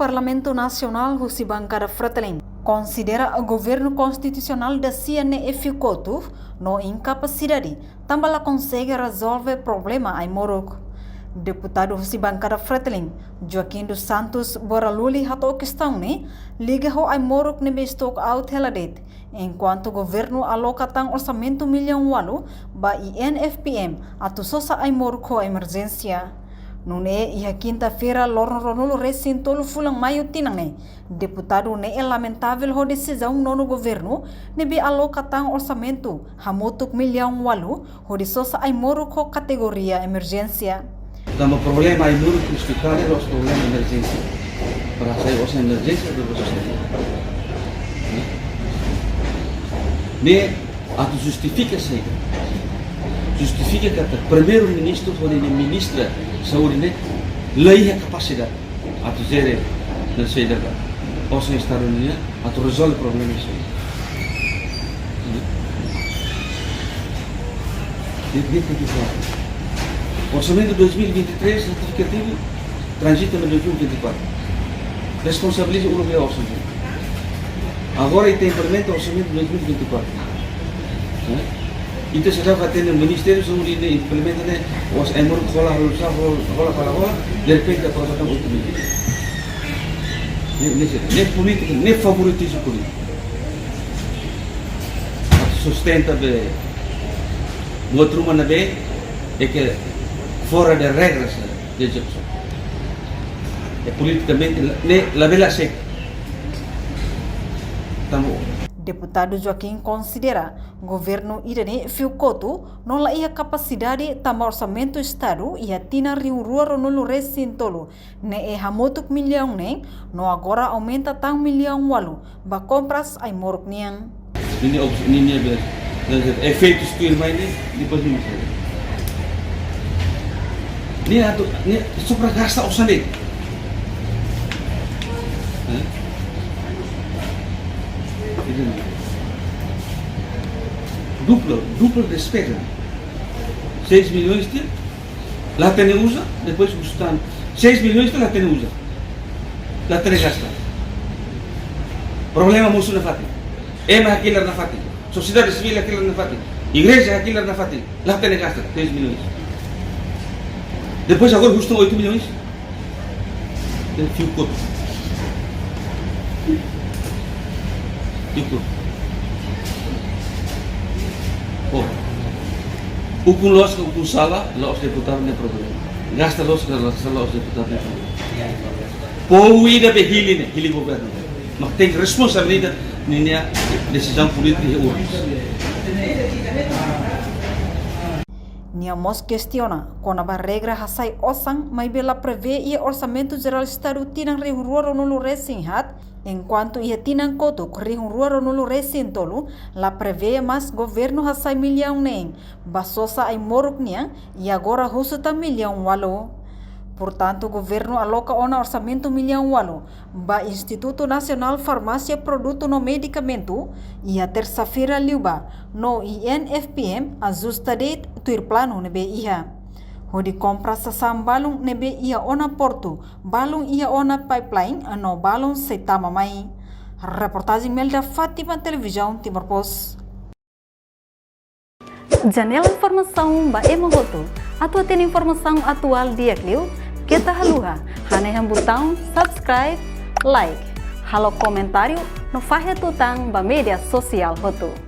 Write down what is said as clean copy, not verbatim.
Parlamento Nacional husi bancada Fretilin considera o governo constitucional da CNE Ficoto no incapacidade também consegue resolver problema ai Morocco. Deputado husi bancada Fretilin Joaquim dos Santos Boraluli hato questão liga ho ai Morocco nebe stock out heladet enquanto o governo aloca tang orçamento milhão walu ba INFPM atu sosa ai Morocco emergência. Nune ia quinta-feira lorno ronulo recintolo fulang maio tinang deputado é lamentável ho decisão no governo nebe aloca tang orçamento hamutuk milhão walu ho de sosa ai Morocco categoria emergência. Dama problema ai Morocco explicare os problemas de emergência. Para sair os emergência do sistema. Ne atu justifica-se. Justifica que o primeiro-ministro ou ministra saúde lei a capacidade a dizer na saída ou sem estar unido a resolver problemas. Orçamento de 2023 retificativo transita no 2024. Responsabiliza o governo orçamento. Agora ele tem implementa o orçamento de 2024. Itu sudah katanya Ministério da Saúde implementa os emor rola dari pihak peraturan utama. Ne política, ne favoritismo político. Sustenta be buat rumah nabe que fora de regras de Jackson. Politicamente ne la bela sec. Tamo Deputado Joaquim considera governo Irene Ficoto não la ia capacidade tama orçamento estado ia tina riu rua no recintolo ne hamotuk milhão no agora aumenta tang milhão walu ba compras ai Morocco niang. Ini efeitos que ele vai depois de mostrar. Ni sobragasta orçamento. Dupla despesa. 6 milhões de lá tem usa, depois custam 6 milhões de lá tem usa. Lá tem gasta. Problema musuh na fati. Ema aquilo na fati. Sociedade civil aquilo na fati. Igreja aquilo na fati. Lá tem gasta 6 milhões. Depois agora custam 8 milhões. Tem fio coto. Itu. Ukun los ke ukun salah, los deputados nem problema. Gasta los ke los deputados nem problema. Poui da hili governo. Mas tem responsabilidade na decisão política e urgente. Niamos questiona quando a regra hasai osang mai bela prevê e orçamento geral estado tinang rehurua no resinhat enquanto ia tinang koto rehurua no resintolo la prevê mas governo hasai milhão nem basosa ai Morocco niang e agora husuta milhão walo. Portanto, o governo aloca ona orçamento milhão walu ba Instituto Nacional Farmácia Produto no Medicamento e a terça-feira liuba no INFPM ajusta date tuir plano nebe iha. Hodi compra sasam balung nebe ia ona porto, balung ia ona pipeline no balung setama mai. Reportagem Melda Fátima Televisão Timor Post. Janela informação ba emogoto. Atua tem informação atual dia kliu. Kita haluha, hane botão subscribe, like, halo comentário no fahe tutang ba media sosial hotu.